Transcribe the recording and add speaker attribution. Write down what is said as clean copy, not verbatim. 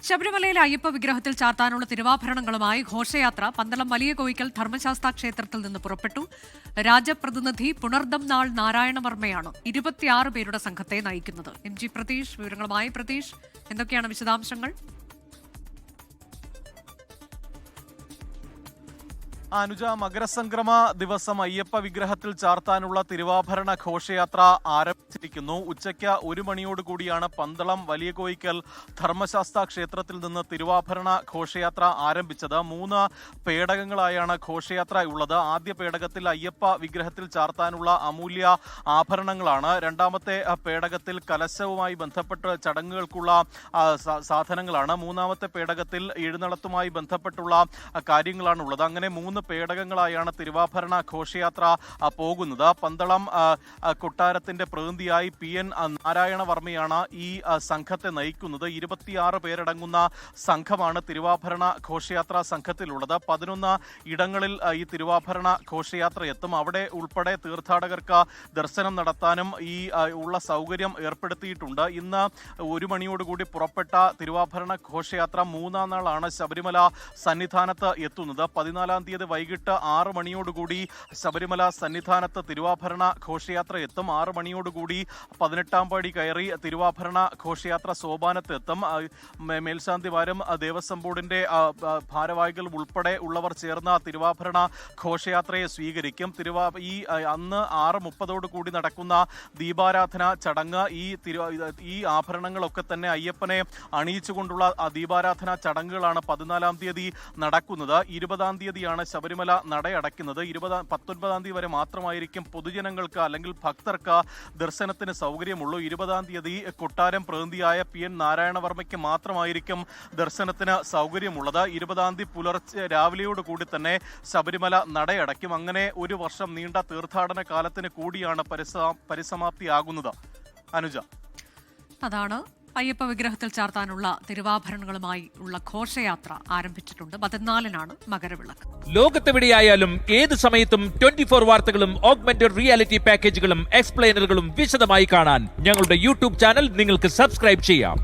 Speaker 1: ശബരിമലയിലെ അയ്യപ്പ വിഗ്രഹത്തിൽ ചാർത്താനുള്ള തിരുവാഭരണങ്ങളുമായി ഘോഷയാത്ര പന്തളം വലിയ കോയിക്കൽ ധർമ്മശാസ്ത്ര ക്ഷേത്രത്തിൽ നിന്ന് പുറപ്പെട്ടു. രാജപ്രതിനിധി പുണർദം നാൾ നാരായണവർമ്മയാണ് 26 പേരുടെ സംഘത്തെ നയിക്കുന്നത്. MG പ്രതീഷ് വിവരങ്ങളുമായി. പ്രതീഷ്, എന്തൊക്കെയാണ് വിശദാംശങ്ങൾ?
Speaker 2: അനുജ, മകരസംക്രമ ദിവസം അയ്യപ്പ വിഗ്രഹത്തിൽ ചാർത്താനുള്ള തിരുവാഭരണ ഘോഷയാത്ര ആരംഭിച്ചിരിക്കുന്നു. ഉച്ചയ്ക്ക് 1 മണിയോടുകൂടിയാണ് പന്തളം വലിയ കോയിക്കൽ ധർമ്മശാസ്ത്ര ക്ഷേത്രത്തിൽ നിന്ന് തിരുവാഭരണ ഘോഷയാത്ര ആരംഭിച്ചത്. 3 പേടകങ്ങളായാണ് ഘോഷയാത്ര ഉള്ളത്. ആദ്യ പേടകത്തിൽ അയ്യപ്പ വിഗ്രഹത്തിൽ ചാർത്താനുള്ള അമൂല്യ ആഭരണങ്ങളാണ്. രണ്ടാമത്തെ പേടകത്തിൽ കലശവുമായി ബന്ധപ്പെട്ട് ചടങ്ങുകൾക്കുള്ള സാധനങ്ങളാണ്. മൂന്നാമത്തെ പേടകത്തിൽ എഴുന്നള്ളത്തുമായി ബന്ധപ്പെട്ടുള്ള കാര്യങ്ങളാണ് ഉള്ളത്. അങ്ങനെ 3 പേടകങ്ങളായാണ് തിരുവാഭരണ ഘോഷയാത്ര പോകുന്നത്. പന്തളം കൊട്ടാരത്തിന്റെ പ്രതിനിധിയായി PN നാരായണവർമ്മയാണ് ഈ സംഘത്തെ നയിക്കുന്നത്. 26 പേരടങ്ങുന്ന സംഘമാണ് തിരുവാഭരണ ഘോഷയാത്ര സംഘത്തിലുള്ളത്. 11 ഇടങ്ങളിൽ ഈ തിരുവാഭരണ ഘോഷയാത്ര എത്തും. അവിടെ ഉൾപ്പെടെ തീർത്ഥാടകർക്ക് ദർശനം നടത്താനും ഈ ഉള്ള സൗകര്യം ഏർപ്പെടുത്തിയിട്ടുണ്ട്. ഇന്ന് 1 മണിയോടുകൂടി പുറപ്പെട്ട തിരുവാഭരണ ഘോഷയാത്ര 3-ാം നാളാണ് ശബരിമല സന്നിധാനത്ത് എത്തുന്നത്. 14-ാം തീയതി വൈകിട്ട് 6 മണിയോടുകൂടി ശബരിമല സന്നിധാനത്ത് തിരുവാഭരണ ഘോഷയാത്ര എത്തും. 6 മണിയോടുകൂടി 18-ാം പടി കയറി തിരുവാഭരണ ഘോഷയാത്ര സോപാനത്ത് എത്തും. മേൽശാന്തിമാരും ദേവസ്വം ബോർഡിന്റെ ഭാരവാഹികൾ ഉൾപ്പെടെ ഉള്ളവർ ചേർന്ന തിരുവാഭരണ ഘോഷയാത്രയെ സ്വീകരിക്കും. അന്ന് 6:30 നടക്കുന്ന ദീപാരാധന ചടങ്ങ്, ഈ ആഭരണങ്ങളൊക്കെ തന്നെ അയ്യപ്പനെ അണിയിച്ചുകൊണ്ടുള്ള ദീപാരാധന ചടങ്ങുകളാണ് 14-ാം തീയതി നടക്കുന്നത്. 20-ാം തീയതിയാണ് ശബരിമല നടയടയ്ക്കുന്നത്. 19-ാം തീയതി വരെ മാത്രമായിരിക്കും പൊതുജനങ്ങൾക്ക് അല്ലെങ്കിൽ ഭക്തർക്ക് ദർശനത്തിന് സൗകര്യമുള്ളൂ. 20-ാം തീയതി കൊട്ടാരം പ്രതിനിധിയായ PN നാരായണവർമ്മയ്ക്ക് മാത്രമായിരിക്കും ദർശനത്തിന് സൗകര്യമുള്ളത്. 20-ാം തീയതി പുലർച്ചെ രാവിലെയോടുകൂടി തന്നെ ശബരിമല നടയടയ്ക്കും. അങ്ങനെ 1 വർഷം നീണ്ട തീർത്ഥാടന കാലത്തിന് കൂടിയാണ് പരിസമാപ്തിയാകുന്നത്. അനുജ,
Speaker 1: അതാണ് അയ്യപ്പ വിഗ്രഹത്തിൽ ചാർത്താനുള്ള തിരുവാഭരണങ്ങളുമായി ഉള്ള ഘോഷയാത്ര ആരംഭിച്ചിട്ടുണ്ട്. 14-നാണ് മകരവിളക്ക്.
Speaker 3: ലോകത്തെവിടെയായാലും ഏത് സമയത്തും 24 വാർത്തകളും ഓഗ്മെന്റഡ് റിയാലിറ്റി പാക്കേജുകളും എക്സ്പ്ലെയിനറുകളും വിശദമായി കാണാൻ ഞങ്ങളുടെ YouTube ചാനൽ നിങ്ങൾക്ക് സബ്സ്ക്രൈബ് ചെയ്യാം.